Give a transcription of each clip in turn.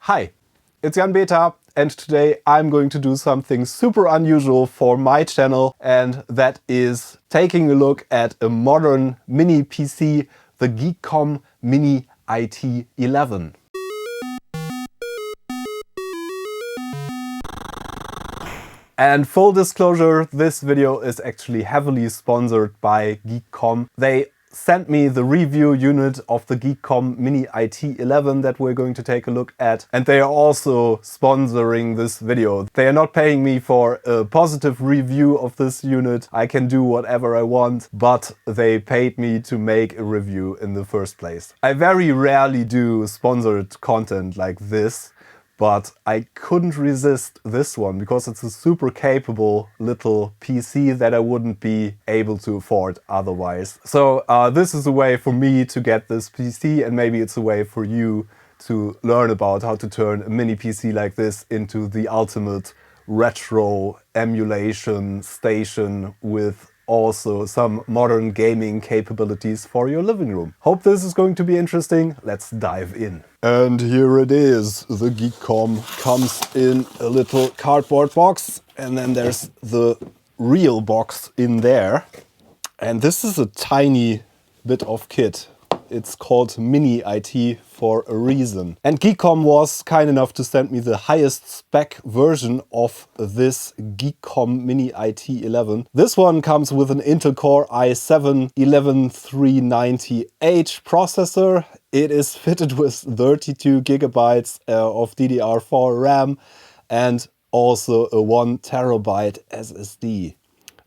Hi, it's Jan Beta, and today I'm going to do something super unusual for my channel, and that is taking a look at a modern mini PC, the GEEKOM Mini IT11. And full disclosure, this video is actually heavily sponsored by GEEKOM. They sent me the review unit of the GEEKOM Mini IT11 that we're going to take a look at, and they are also sponsoring this video. They are not paying me for a positive review of this unit. I can do whatever I want, but they paid me to make a review in the first place. I very rarely do sponsored content like this, but I couldn't resist this one because it's a super capable little PC that I wouldn't be able to afford otherwise. So this is a way for me to get this PC, and maybe it's a way for you to learn about how to turn a mini PC like this into the ultimate retro emulation station with also some modern gaming capabilities for your living room. Hope this is going to be interesting. Let's dive in. And here it is. The GEEKOM comes in a little cardboard box, and then there's the real box in there. And this is a tiny bit of kit. It's called Mini IT for a reason. And GEEKOM was kind enough to send me the highest spec version of this GEEKOM Mini IT11. This one comes with an Intel Core i7-11390H processor. It is fitted with 32 gigabytes of DDR4 RAM and also a 1 terabyte SSD.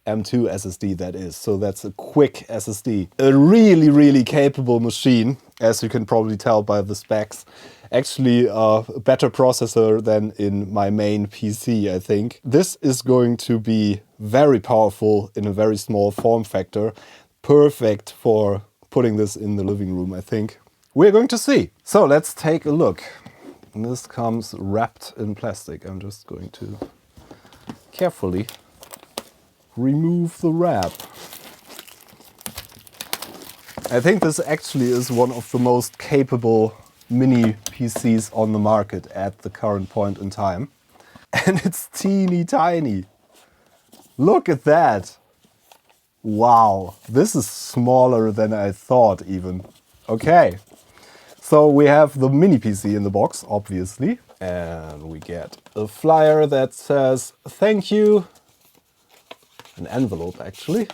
M2 SSD that is, so that's a quick SSD. A really capable machine, as you can probably tell by the specs. Actually a better processor than in my main PC, I think. This is going to be very powerful in a very small form factor. Perfect for putting this in the living room, I think. We're going to see. So let's take a look. And this comes wrapped in plastic. I'm just going to carefully remove the wrap. I think this actually is one of the most capable mini PCs on the market at the current point in time. And it's teeny tiny. Look at that. Wow, this is smaller than I thought even. Okay, so we have the mini PC in the box, obviously. And we get a flyer that says, thank you. An envelope, actually.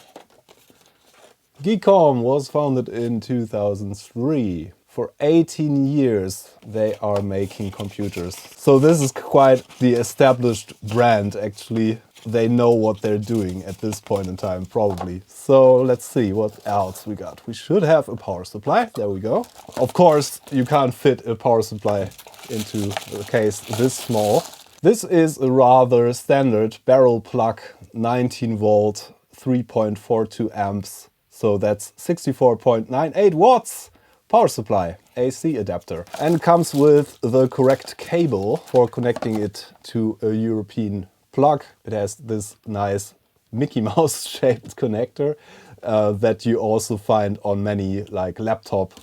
GEEKOM was founded in 2003. For 18 years they are making computers. So this is quite the established brand, actually. They know what they're doing at this point in time, probably. So let's see what else we got. We should have a power supply. There we go. Of course, you can't fit a power supply into a case this small. This is a rather standard barrel plug 19 volt 3.42 amps, so that's 64.98 watts power supply AC adapter, and comes with the correct cable for connecting it to a European plug. It has this nice Mickey Mouse shaped connector that you also find on many like laptop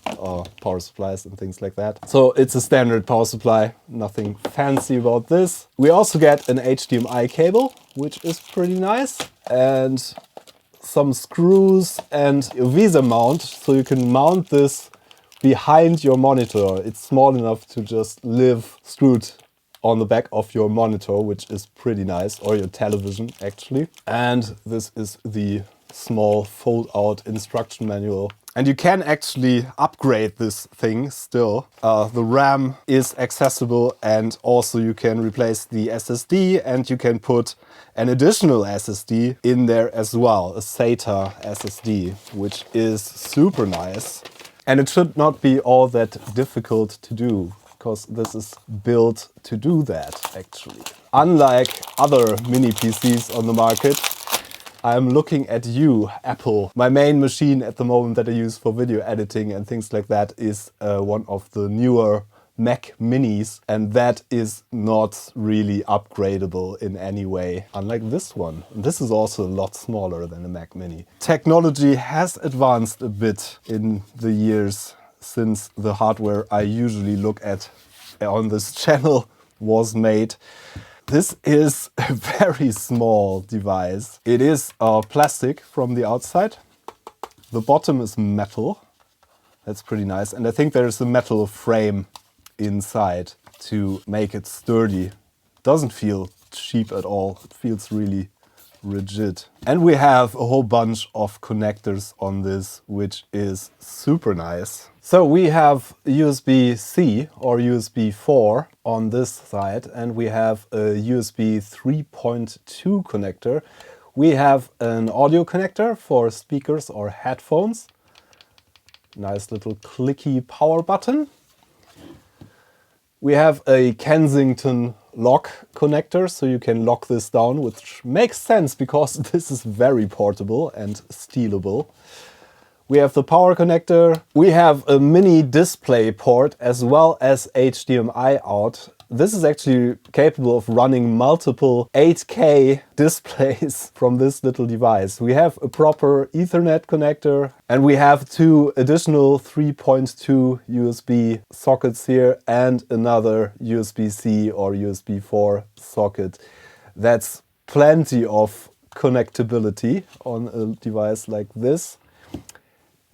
power supplies and things like that. So it's a standard power supply, nothing fancy about this. We also get an HDMI cable, which is pretty nice, and some screws and a VESA mount, so you can mount this behind your monitor. It's small enough to just live screwed on the back of your monitor, which is pretty nice, or your television actually. And this is the small fold-out instruction manual. And you can actually upgrade this thing still. The RAM is accessible, and also you can replace the SSD, and you can put an additional SSD in there as well, a SATA SSD, which is super nice. And it should not be all that difficult to do, because this is built to do that, actually. Unlike other mini PCs on the market, I'm looking at you, Apple. My main machine at the moment that I use for video editing and things like that is one of the newer Mac Minis, and that is not really upgradable in any way, unlike this one. This is also a lot smaller than a Mac Mini. Technology has advanced a bit in the years since the hardware I usually look at on this channel was made. This is a very small device. It is plastic from the outside. The bottom is metal. That's pretty nice. And I think there's a metal frame inside to make it sturdy. Doesn't feel cheap at all. It feels really rigid. And we have a whole bunch of connectors on this, which is super nice. So we have USB-C or USB 4 on this side, and we have a USB 3.2 connector. We have an audio connector for speakers or headphones. Nice little clicky power button. We have a Kensington lock connector, so you can lock this down, which makes sense because this is very portable and stealable. We have the power connector. We have a mini display port as well as HDMI out. This is actually capable of running multiple 8K displays from this little device. We have a proper Ethernet connector, and we have 2 additional 3.2 USB sockets here and another USB-C or USB 4 socket. That's plenty of connectability on a device like this.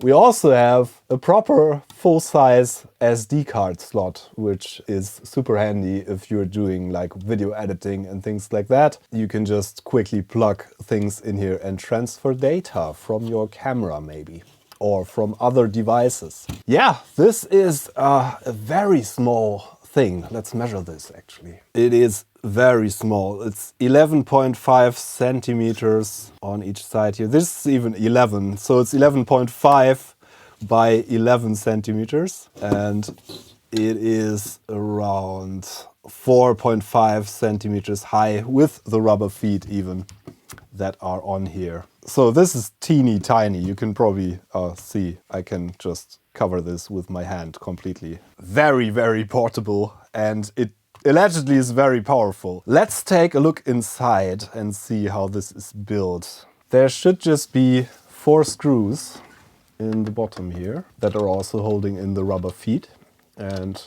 We also have a proper full-size SD card slot, which is super handy if you're doing like video editing and things like that. You can just quickly plug things in here and transfer data from your camera maybe, or from other devices. Yeah, this is a very small thing. Let's measure this actually. It is very small. It's 11.5 centimeters on each side here. This is even 11, so it's 11.5 by 11 centimeters, and it is around 4.5 centimeters high with the rubber feet even that are on here. So this is teeny tiny. You can probably see I can just cover this with my hand completely. Very, very portable, and it allegedly is very powerful. Let's take a look inside and see how this is built. There should just be 4 screws in the bottom here that are also holding in the rubber feet. And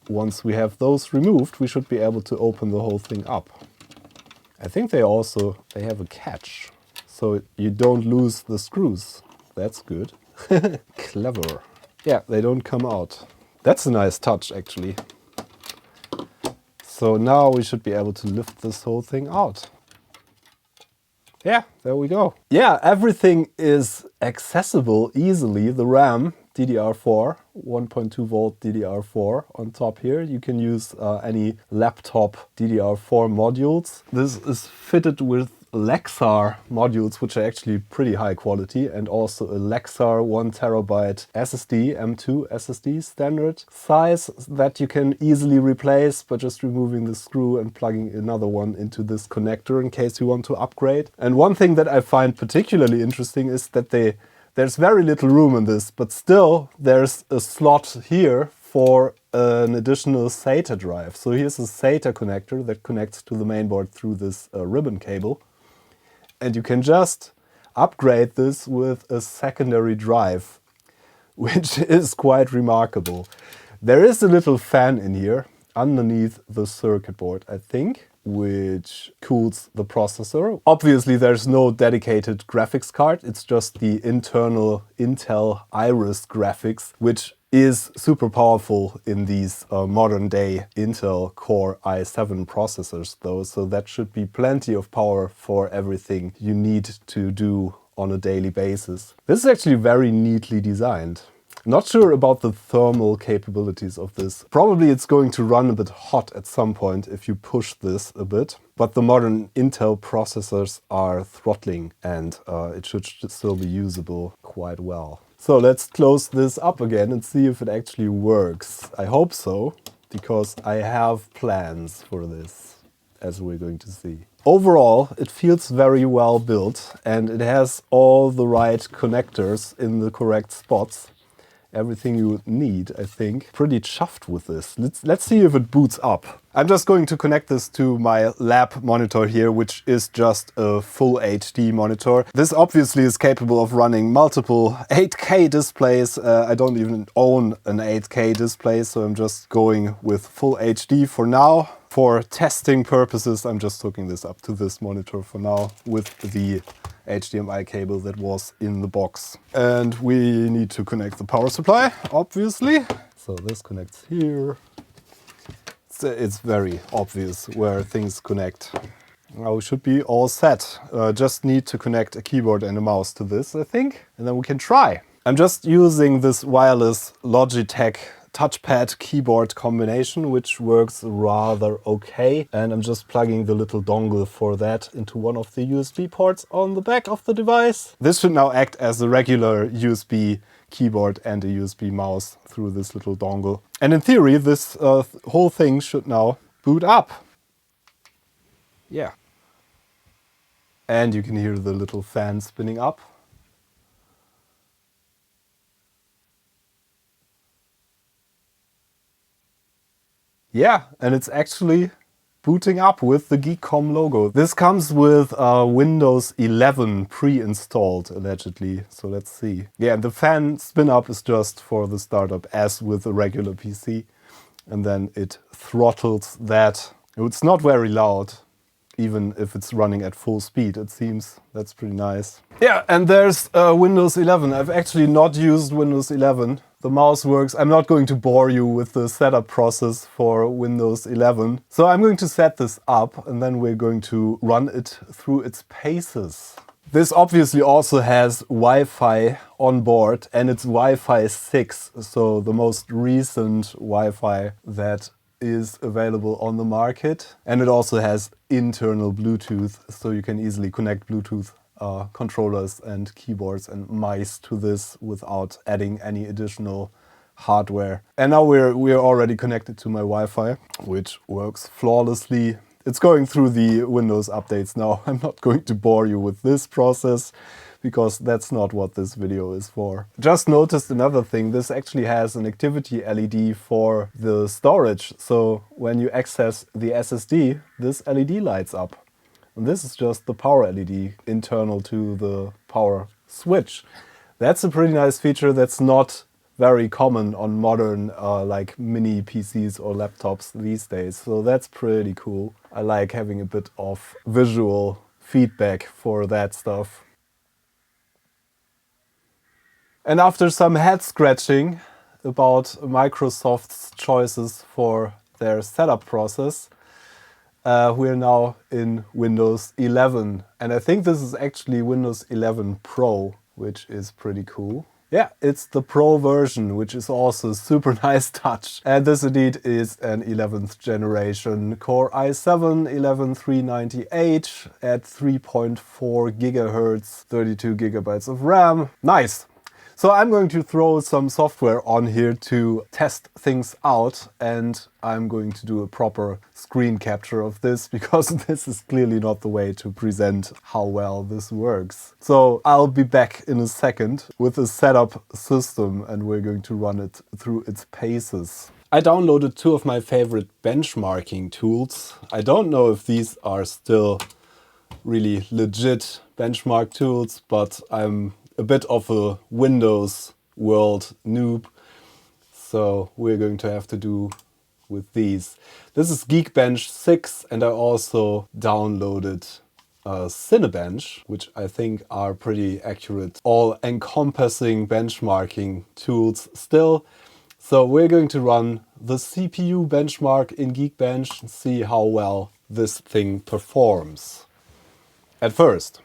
once we have those removed, we should be able to open the whole thing up. I think they have a catch, so you don't lose the screws. That's good. Clever. Yeah, they don't come out. That's a nice touch actually. So now we should be able to lift this whole thing out. Yeah, there we go. Yeah, everything is accessible easily. The RAM, DDR4, 1.2 volt DDR4 on top here. You can use any laptop DDR4 modules. This is fitted with Lexar modules, which are actually pretty high quality, and also a Lexar 1 terabyte SSD, M2 SSD standard size that you can easily replace by just removing the screw and plugging another one into this connector in case you want to upgrade. And one thing that I find particularly interesting is that there's very little room in this, but still there's a slot here for an additional SATA drive. So here's a SATA connector that connects to the mainboard through this ribbon cable. And you can just upgrade this with a secondary drive, which is quite remarkable. There is a little fan in here underneath the circuit board, I think, which cools the processor. Obviously, there's no dedicated graphics card. It's just the internal Intel Iris graphics, which is super powerful in these modern day Intel Core i7 processors though, so that should be plenty of power for everything you need to do on a daily basis. This is actually very neatly designed. Not sure about the thermal capabilities of this. Probably it's going to run a bit hot at some point if you push this a bit, but the modern Intel processors are throttling, and it should still be usable quite well. So let's close this up again and see if it actually works. I hope so, because I have plans for this, as we're going to see. Overall, it feels very well built, and it has all the right connectors in the correct spots. everything you need, I think. Pretty chuffed with this. Let's see if it boots up. I'm just going to connect this to my lab monitor here, which is just a full HD monitor. This obviously is capable of running multiple 8K displays. I don't even own an 8K display, so I'm just going with full HD for now. For testing purposes, I'm just hooking this up to this monitor for now with the HDMI cable that was in the box. And we need to connect the power supply, obviously. So this connects here. It's very obvious where things connect. Now we should be all set. Just need to connect a keyboard and a mouse to this, I think, and then we can try. I'm just using this wireless Logitech touchpad keyboard combination, which works rather okay. And I'm just plugging the little dongle for that into one of the USB ports on the back of the device. This should now act as a regular USB keyboard and a USB mouse through this little dongle. And in theory, this whole thing should now boot up. Yeah. And you can hear the little fan spinning up. Yeah, and it's actually booting up with the GEEKOM logo. This comes with Windows 11 pre-installed, allegedly. So let's see. Yeah, and the fan spin up is just for the startup, as with a regular PC. And then it throttles that. It's not very loud, even if it's running at full speed, it seems. That's pretty nice. Yeah, and there's Windows 11. I've actually not used Windows 11. The mouse works. I'm not going to bore you with the setup process for Windows 11. So I'm going to set this up and then we're going to run it through its paces. This obviously also has Wi-Fi on board and it's Wi-Fi 6, so the most recent Wi-Fi that is available on the market. And it also has internal Bluetooth, so you can easily connect Bluetooth controllers and keyboards and mice to this without adding any additional hardware. And now we're already connected to my Wi-Fi, which works flawlessly. It's going through the Windows updates now. I'm not going to bore you with this process because that's not what this video is for. Just noticed another thing. This actually has an activity LED for the storage. So when you access the SSD, this LED lights up. And this is just the power LED internal to the power switch. That's a pretty nice feature that's not very common on modern like mini PCs or laptops these days. So that's pretty cool. I like having a bit of visual feedback for that stuff. And after some head scratching about Microsoft's choices for their setup process, we're now in Windows 11. And I think this is actually Windows 11 Pro, which is pretty cool. Yeah, it's the Pro version, which is also a super nice touch. And this indeed is an 11th generation Core i7-11398 at 3.4 gigahertz, 32 gigabytes of RAM. Nice. So I'm going to throw some software on here to test things out, and I'm going to do a proper screen capture of this because this is clearly not the way to present how well this works. So I'll be back in a second with a setup system and we're going to run it through its paces. I downloaded two of my favorite benchmarking tools. I don't know if these are still really legit benchmark tools, but I'm a bit of a Windows world noob, so we're going to have to do with these. This is Geekbench 6, and I also downloaded Cinebench, which I think are pretty accurate, all-encompassing benchmarking tools still. So we're going to run the CPU benchmark in Geekbench and see how well this thing performs at first.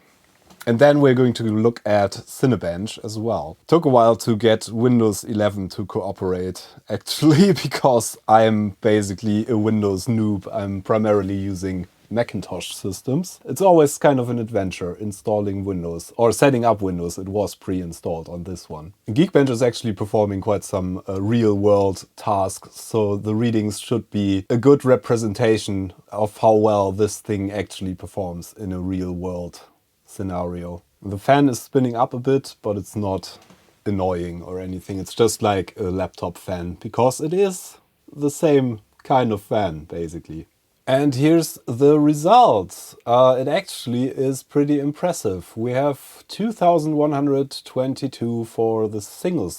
And then we're going to look at Cinebench as well. Took a while to get Windows 11 to cooperate, actually, because I'm basically a Windows noob. I'm primarily using Macintosh systems. It's always kind of an adventure installing Windows or setting up Windows. It was pre-installed on this one. Geekbench is actually performing quite some real-world tasks, so the readings should be a good representation of how well this thing actually performs in a real-world scenario. The fan is spinning up a bit, but it's not annoying or anything. It's just like a laptop fan, because it is the same kind of fan, basically. And here's the results. It actually is pretty impressive. We have 2,122 for the single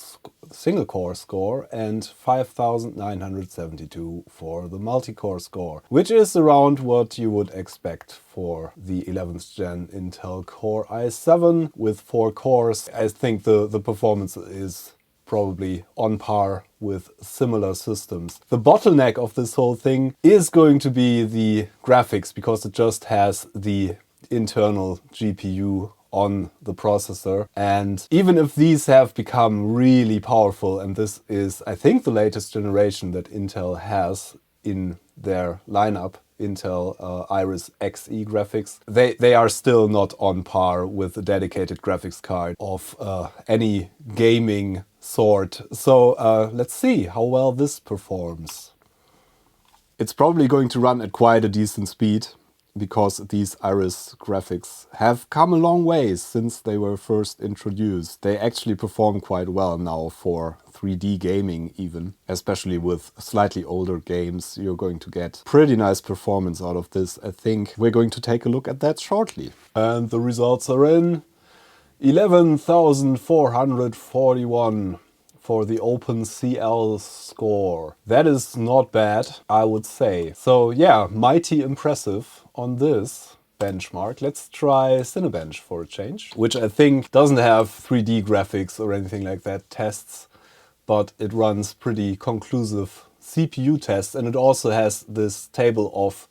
core score and 5,972 for the multi-core score, which is around what you would expect for the 11th gen Intel Core i7 with 4 cores. I think the performance is probably on par with similar systems. The bottleneck of this whole thing is going to be the graphics, because it just has the internal GPU on the processor. And even if these have become really powerful, and this is, I think, the latest generation that Intel has in their lineup, Intel Iris Xe graphics, they are still not on par with a dedicated graphics card of any gaming sort. So let's see how well this performs. It's probably going to run at quite a decent speed, because these Iris graphics have come a long way since they were first introduced. They actually perform quite well now for 3D gaming even. Especially with slightly older games, you're going to get pretty nice performance out of this, I think. We're going to take a look at that shortly. And the results are in. 11,441 for the OpenCL score. That is not bad, I would say. So yeah, mighty impressive on this benchmark. Let's try Cinebench for a change, which I think doesn't have 3D graphics or anything like that tests, but it runs pretty conclusive CPU tests, and it also has this table of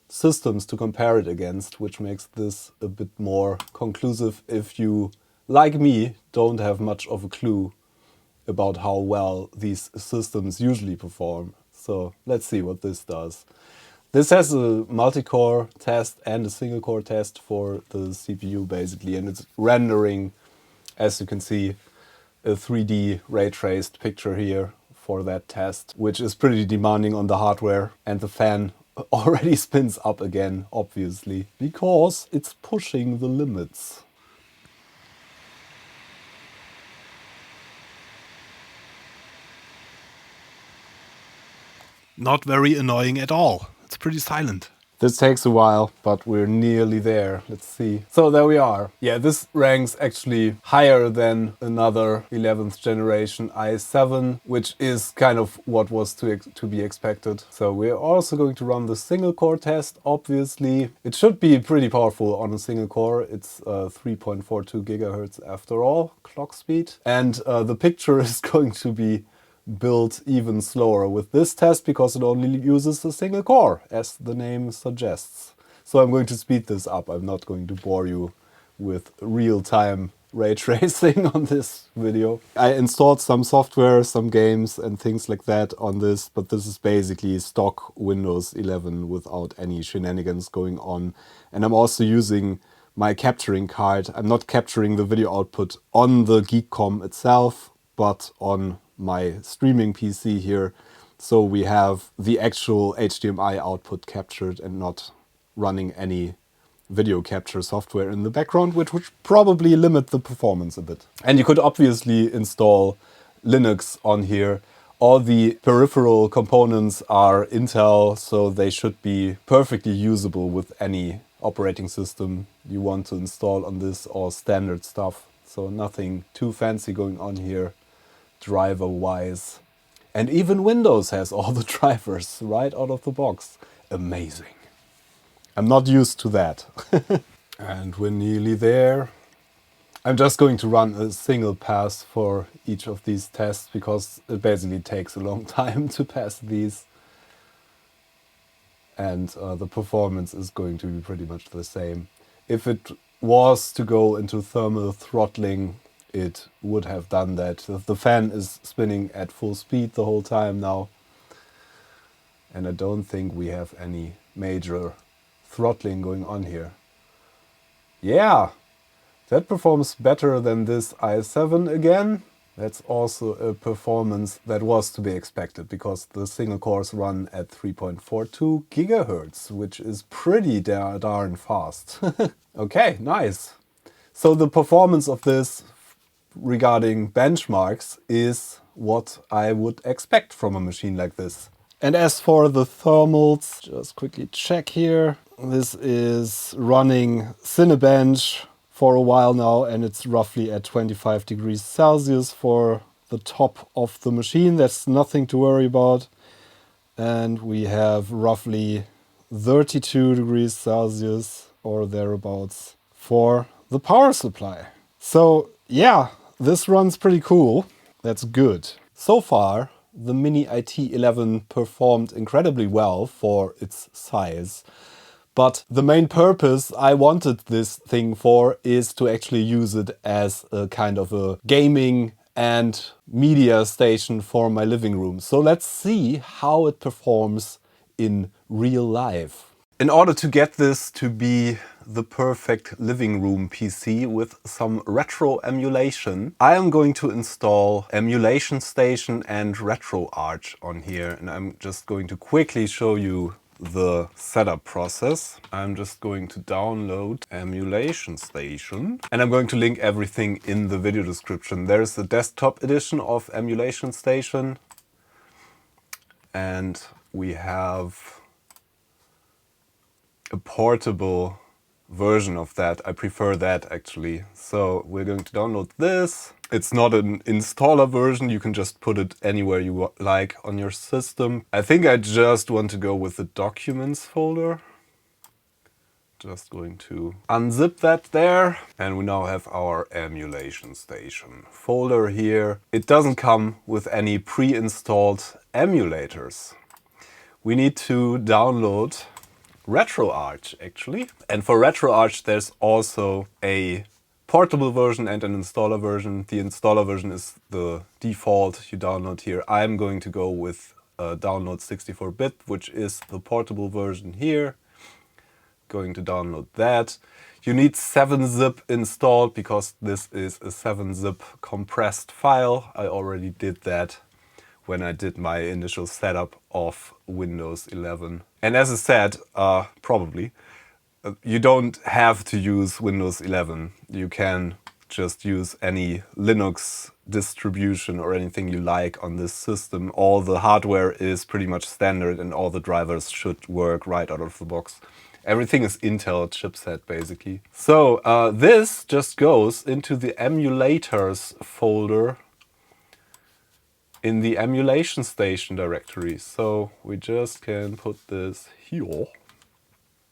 systems to compare it against, which makes this a bit more conclusive if you, like me, don't have much of a clue about how well these systems usually perform. So let's see what this does. This has a multi-core test and a single-core test for the CPU, basically, and it's rendering, as you can see, a 3D ray-traced picture here for that test, which is pretty demanding on the hardware. And the fan already spins up again, obviously, because it's pushing the limits. Not very annoying at all. It's pretty silent. This takes a while, but we're nearly there. Let's see. So there we are. Yeah, this ranks actually higher than another 11th generation i7, which is kind of what was to be expected. So we're also going to run the single core test, obviously. It should be pretty powerful on a single core. It's 3.42 gigahertz after all, clock speed. And the picture is going to be built even slower with this test, because it only uses a single core, as the name suggests. So I'm going to speed this up. I'm not going to bore you with real-time ray tracing on this video. I installed some software, some games and things like that on this, but this is basically stock Windows 11 without any shenanigans going on. And I'm also using my capturing card. I'm not capturing the video output on the GEEKOM itself, but on my streaming PC here. So we have the actual HDMI output captured and not running any video capture software in the background, which would probably limit the performance a bit. And you could obviously install Linux on here. All the peripheral components are Intel, so they should be perfectly usable with any operating system you want to install on this, or standard stuff. So nothing too fancy going on here, driver-wise. And even Windows has all the drivers right out of the box. Amazing. I'm not used to that. And we're nearly there. I'm just going to run a single pass for each of these tests, because it basically takes a long time to pass these. And the performance is going to be pretty much the same. If it was to go into thermal throttling, it would have done that. The fan is spinning at full speed the whole time now. And I don't think we have any major throttling going on here. Yeah, that performs better than this i7 again. That's also a performance that was to be expected, because the single cores run at 3.42 gigahertz, which is pretty darn fast. Okay, nice. So the performance of this regarding benchmarks is what I would expect from a machine like this. And as for the thermals, just quickly check here. This is running Cinebench for a while now, and it's roughly at 25 degrees Celsius for the top of the machine. That's nothing to worry about. And we have roughly 32 degrees Celsius or thereabouts for the power supply. So yeah, this runs pretty cool. That's good. So far, the Mini IT11 performed incredibly well for its size. But the main purpose I wanted this thing for is to actually use it as a kind of a gaming and media station for my living room. So let's see how it performs in real life. In order to get this to be the perfect living room PC with some retro emulation, I am going to install EmulationStation and Retroarch on here, and I'm just going to quickly show you the setup process. I'm just going to download EmulationStation, and I'm going to link everything in the video description. There's the desktop edition of EmulationStation, and we have a portable version of that. I prefer that actually. So we're going to download this. It's not an installer version. You can just put it anywhere you like on your system. I think I just want to go with the documents folder. Just going to unzip that there. And we now have our EmulationStation folder here. It doesn't come with any pre-installed emulators. We need to download Retroarch actually. And for Retroarch there's also a portable version and an installer version. The installer version is the default you download here. I'm going to go with download 64-bit, which is the portable version here. Going to download that. You need 7-zip installed because this is a 7-zip compressed file. I already did that when I did my initial setup of Windows 11. And as I said, probably, you don't have to use Windows 11. You can just use any Linux distribution or anything you like on this system. All the hardware is pretty much standard and all the drivers should work right out of the box. Everything is Intel chipset basically. So this just goes into the emulators folder in the EmulationStation directory. So we just can put this here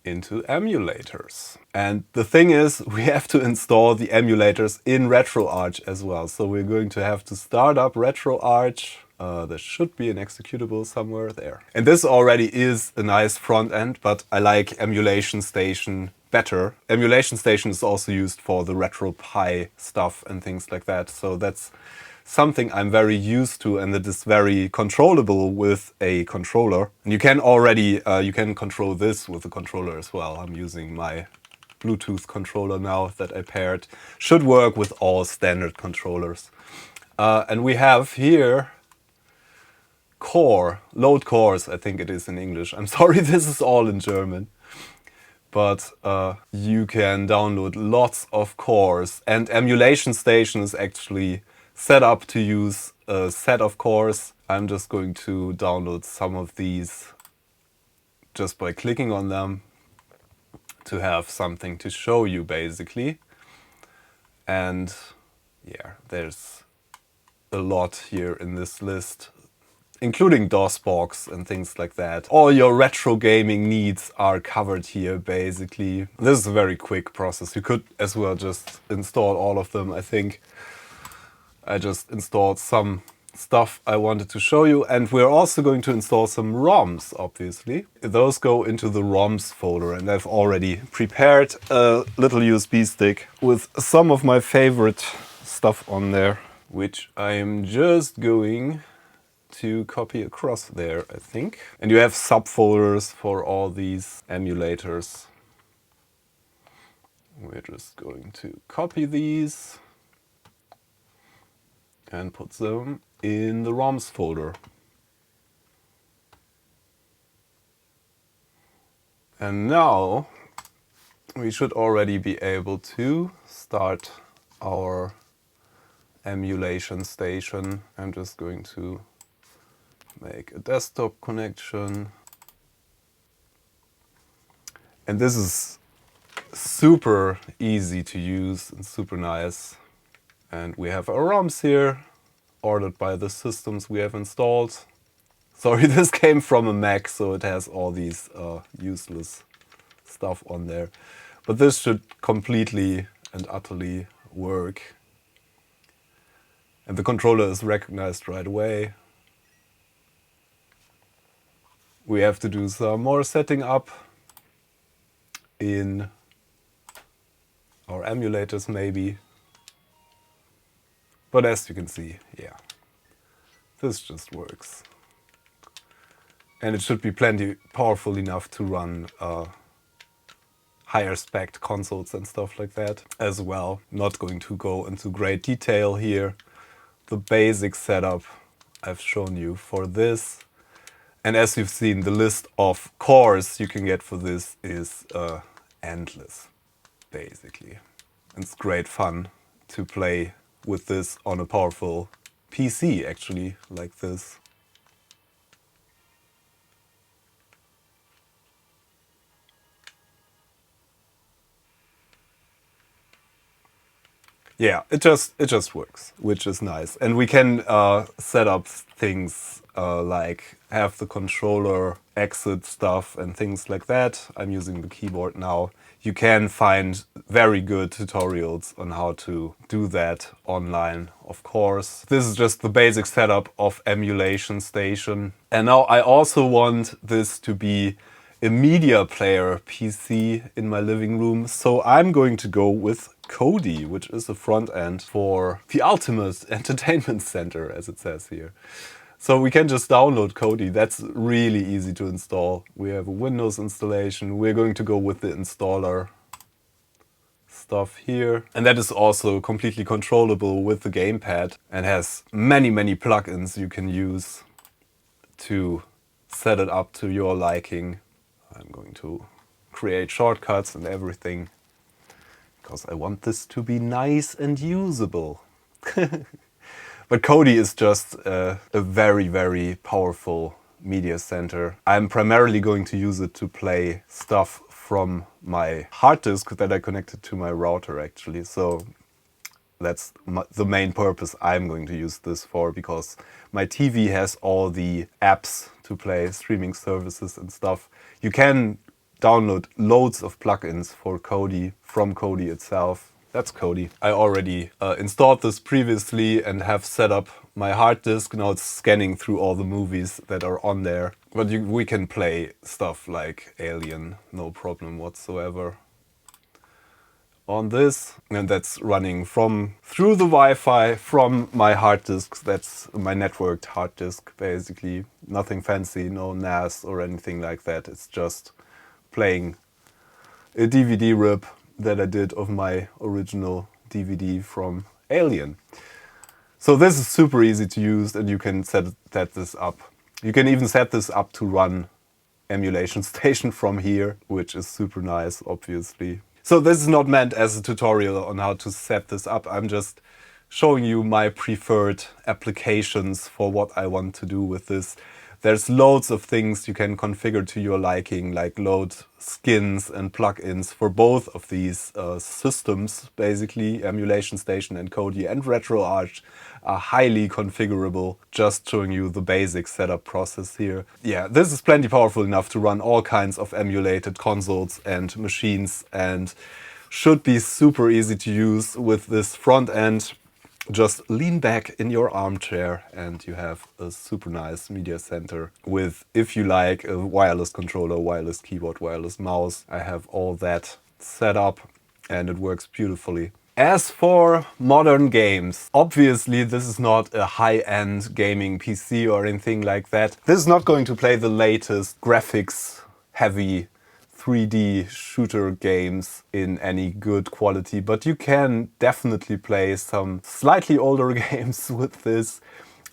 into emulators. And the thing is, we have to install the emulators in Retroarch as well. So we're going to have to start up Retroarch. There should be an executable somewhere there. And this already is a nice front end, but I like EmulationStation better. EmulationStation is also used for the RetroPie stuff and things like that. So that's something I'm very used to, and that is very controllable with a controller. And you can already, you can control this with a controller as well. I'm using my Bluetooth controller now that I paired. Should work with all standard controllers. And we have here load cores, I think it is in English. I'm sorry, this is all in German. But you can download lots of cores, and EmulationStation is actually set up to use a set of cores. I'm just going to download some of these just by clicking on them to have something to show you basically. And yeah, there's a lot here in this list, including DOSBox and things like that. All your retro gaming needs are covered here basically. This is a very quick process. You could as well just install all of them, I think. I just installed some stuff I wanted to show you, and we're also going to install some ROMs, obviously. Those go into the ROMs folder, and I've already prepared a little USB stick with some of my favorite stuff on there, which I'm just going to copy across there, I think. And you have subfolders for all these emulators. We're just going to copy these and put them in the ROMs folder. And now we should already be able to start our EmulationStation. I'm just going to make a desktop connection. And this is super easy to use and super nice. And we have our ROMs here, ordered by the systems we have installed. Sorry, this came from a Mac, so it has all these useless stuff on there. But this should completely and utterly work. And the controller is recognized right away. We have to do some more setting up in our emulators maybe. But as you can see, yeah, this just works. And it should be plenty powerful enough to run higher spec consoles and stuff like that as well. Not going to go into great detail here. The basic setup I've shown you for this. And as you've seen, the list of cores you can get for this is endless, basically. It's great fun to play with this on a powerful PC, actually, like this. Yeah, it just works, which is nice. And we can set up things like have the controller exit stuff and things like that. I'm using the keyboard now. You can find very good tutorials on how to do that online, of course. This is just the basic setup of EmulationStation. And now I also want this to be a media player PC in my living room. So I'm going to go with Kodi, which is a front end for the ultimate entertainment center, as it says here. So we can just download Kodi. That's really easy to install. We have a Windows installation. We're going to go with the installer stuff here. And that is also completely controllable with the gamepad and has many, many plugins you can use to set it up to your liking. I'm going to create shortcuts and everything because I want this to be nice and usable. But Kodi is just a very, very powerful media center. I'm primarily going to use it to play stuff from my hard disk that I connected to my router, actually. So that's the main purpose I'm going to use this for, because my TV has all the apps to play, streaming services and stuff. You can download loads of plugins for Kodi from Kodi itself. That's Kodi. I already installed this previously and have set up my hard disk. Now it's scanning through all the movies that are on there. But we can play stuff like Alien, no problem whatsoever on this. And that's running through the Wi-Fi from my hard disk. That's my networked hard disk, basically. Nothing fancy, no NAS or anything like that. It's just playing a DVD rip that I did of my original DVD from Alien. So this is super easy to use, and you can set this up. You can even set this up to run EmulationStation from here, which is super nice, obviously. So this is not meant as a tutorial on how to set this up. I'm just showing you my preferred applications for what I want to do with this. There's loads of things you can configure to your liking, like load skins and plugins for both of these systems. Basically, EmulationStation and Kodi and Retroarch are highly configurable. Just showing you the basic setup process here. Yeah, this is plenty powerful enough to run all kinds of emulated consoles and machines, and should be super easy to use with this front end. Just lean back in your armchair and you have a super nice media center with, if you like, a wireless controller, wireless keyboard, wireless mouse. I have all that set up and it works beautifully. As for modern games, obviously this is not a high-end gaming PC or anything like that. This is not going to play the latest graphics-heavy 3D shooter games in any good quality, but you can definitely play some slightly older games with this.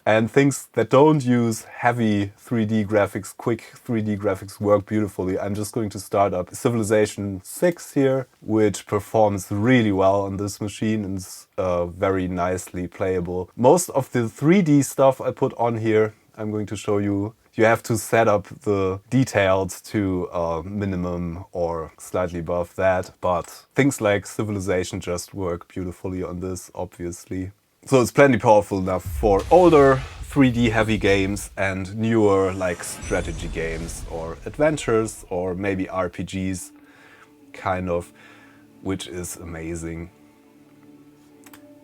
And things that don't use heavy 3D graphics, quick 3D graphics work beautifully. I'm just going to start up Civilization 6 here, which performs really well on this machine and is very nicely playable. Most of the 3D stuff I put on here, I'm going to show you. You have to set up the details to minimum or slightly above that, but things like Civilization just work beautifully on this, obviously. So it's plenty powerful enough for older 3D heavy games and newer like strategy games or adventures or maybe RPGs, kind of, which is amazing.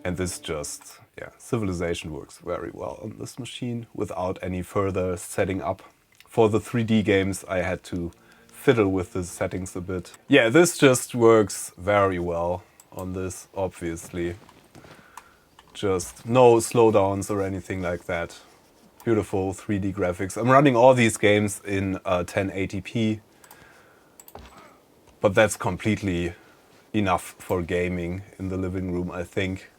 And this just, yeah, Civilization works very well on this machine without any further setting up. For the 3D games I had to fiddle with the settings a bit. Yeah, this just works very well on this, obviously. Just no slowdowns or anything like that. Beautiful 3D graphics. I'm running all these games in 1080p, but that's completely enough for gaming in the living room, I think.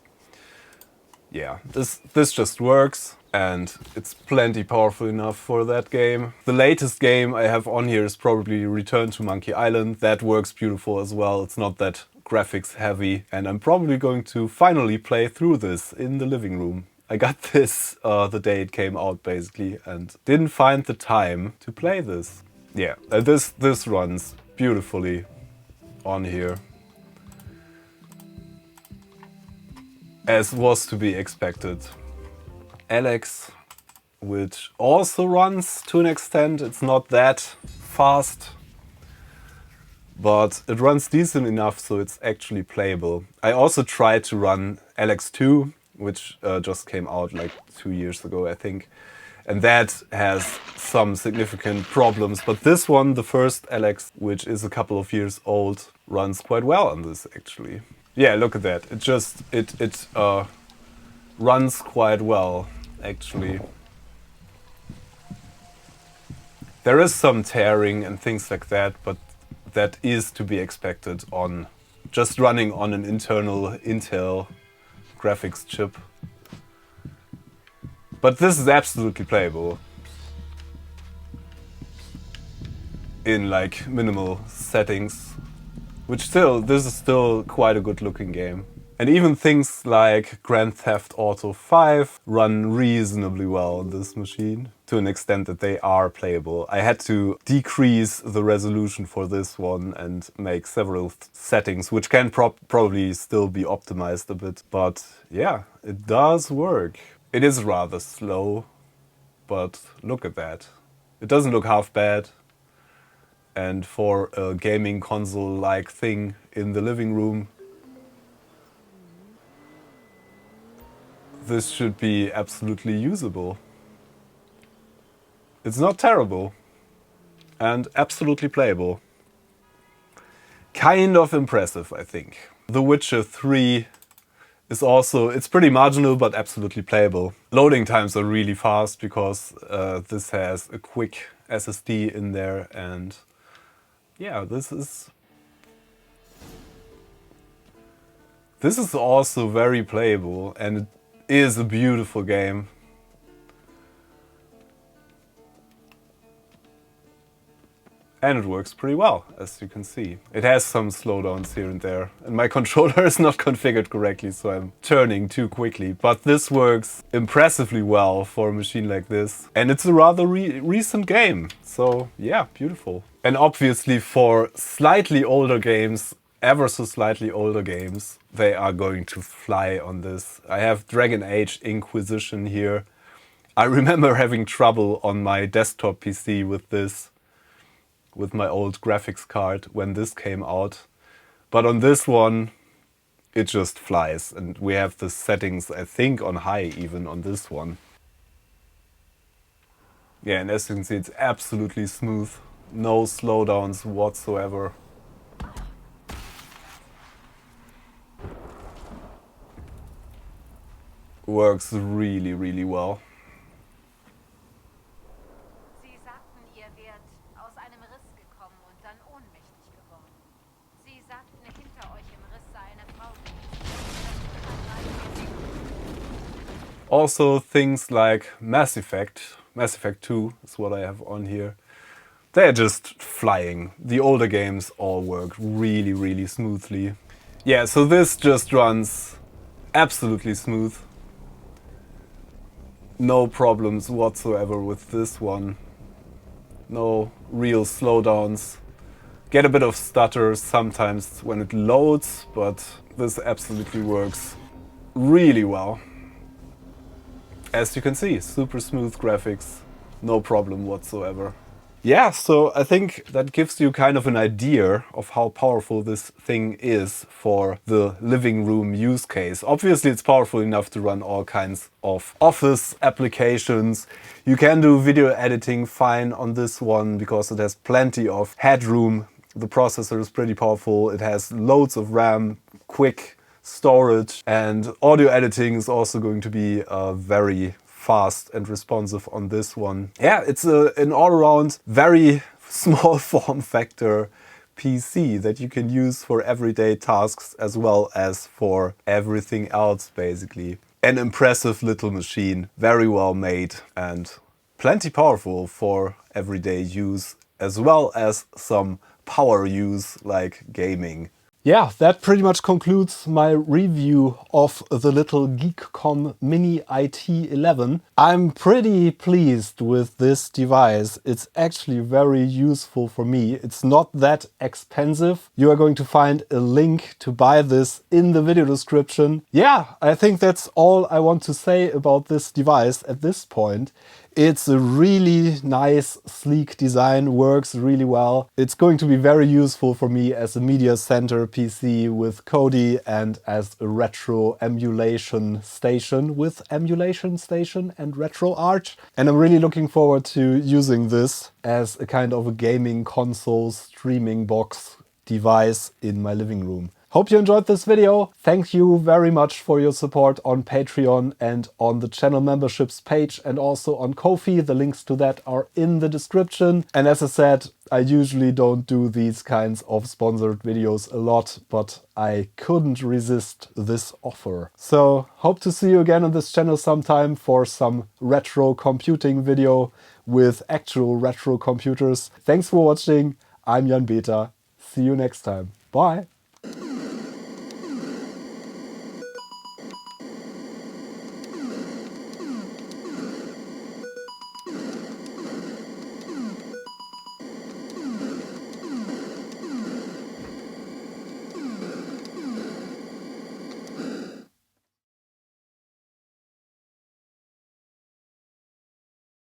Yeah, this just works and it's plenty powerful enough for that game. The latest game I have on here is probably Return to Monkey Island. That works beautiful as well. It's not that graphics heavy and I'm probably going to finally play through this in the living room. I got this the day it came out basically and didn't find the time to play this. Yeah, this runs beautifully on here. As was to be expected. Alex, which also runs to an extent, it's not that fast, but it runs decent enough so it's actually playable. I also tried to run LX2, which just came out like 2 years ago, I think. And that has some significant problems. But this one, the first LX, which is a couple of years old, runs quite well on this actually. Yeah, look at that. It just, it runs quite well actually. There is some tearing and things like that, but that is to be expected on just running on an internal Intel graphics chip. But this is absolutely playable in like minimal settings, which still, this is still quite a good looking game. And even things like Grand Theft Auto 5 run reasonably well on this machine, to an extent that they are playable. I had to decrease the resolution for this one and make several settings, which can probably still be optimized a bit. But yeah, it does work. It is rather slow, but look at that. It doesn't look half bad. And for a gaming console-like thing in the living room, this should be absolutely usable. It's not terrible and absolutely playable. Kind of impressive, I think. The Witcher 3 is also, it's pretty marginal but absolutely playable. Loading times are really fast because this has a quick SSD in there, and yeah, this is also very playable and it is a beautiful game. And it works pretty well, as you can see. It has some slowdowns here and there, and my controller is not configured correctly, so I'm turning too quickly. But this works impressively well for a machine like this. And it's a rather recent game, so yeah, beautiful. And obviously for slightly older games, ever so slightly older games, they are going to fly on this. I have Dragon Age Inquisition here. I remember having trouble on my desktop PC with this, with my old graphics card when this came out. But on this one, it just flies. And we have the settings, I think, on high even on this one. Yeah, and as you can see, it's absolutely smooth. No slowdowns whatsoever. Works really, really well. Sie sagten, ihr wärt aus einem Riss gekommen und dann ohnmächtig geworden. Sie sagten, hinter euch im Riss sei eine Frau gewesen. Also things like Mass Effect 2 is what I have on here. They're just flying. The older games all work really, really smoothly. Yeah, so this just runs absolutely smooth. No problems whatsoever with this one. No real slowdowns. Get a bit of stutters sometimes when it loads, but this absolutely works really well. As you can see, super smooth graphics, no problem whatsoever. Yeah, so I think that gives you kind of an idea of how powerful this thing is for the living room use case. Obviously, it's powerful enough to run all kinds of office applications. You can do video editing fine on this one because it has plenty of headroom. The processor is pretty powerful. It has loads of RAM, quick storage, and audio editing is also going to be very fast and responsive on this one. Yeah, it's an all-around very small form factor PC that you can use for everyday tasks as well as for everything else, basically. An impressive little machine, very well made and plenty powerful for everyday use as well as some power use like gaming. Yeah, that pretty much concludes my review of the little GEEKOM Mini IT11. I'm pretty pleased with this device. It's actually very useful for me. It's not that expensive. You are going to find a link to buy this in the video description. Yeah, I think that's all I want to say about this device at this point. It's a really nice, sleek design, works really well. It's going to be very useful for me as a media center PC with Kodi and as a retro emulation station with EmulationStation and Retroarch. And I'm really looking forward to using this as a kind of a gaming console streaming box device in my living room. Hope you enjoyed this video. Thank you very much for your support on Patreon and on the channel memberships page and also on Ko-fi. The links to that are in the description. And as I said, I usually don't do these kinds of sponsored videos a lot, but I couldn't resist this offer. So hope to see you again on this channel sometime for some retro computing video with actual retro computers. Thanks for watching. I'm Jan Beta. See you next time. Bye.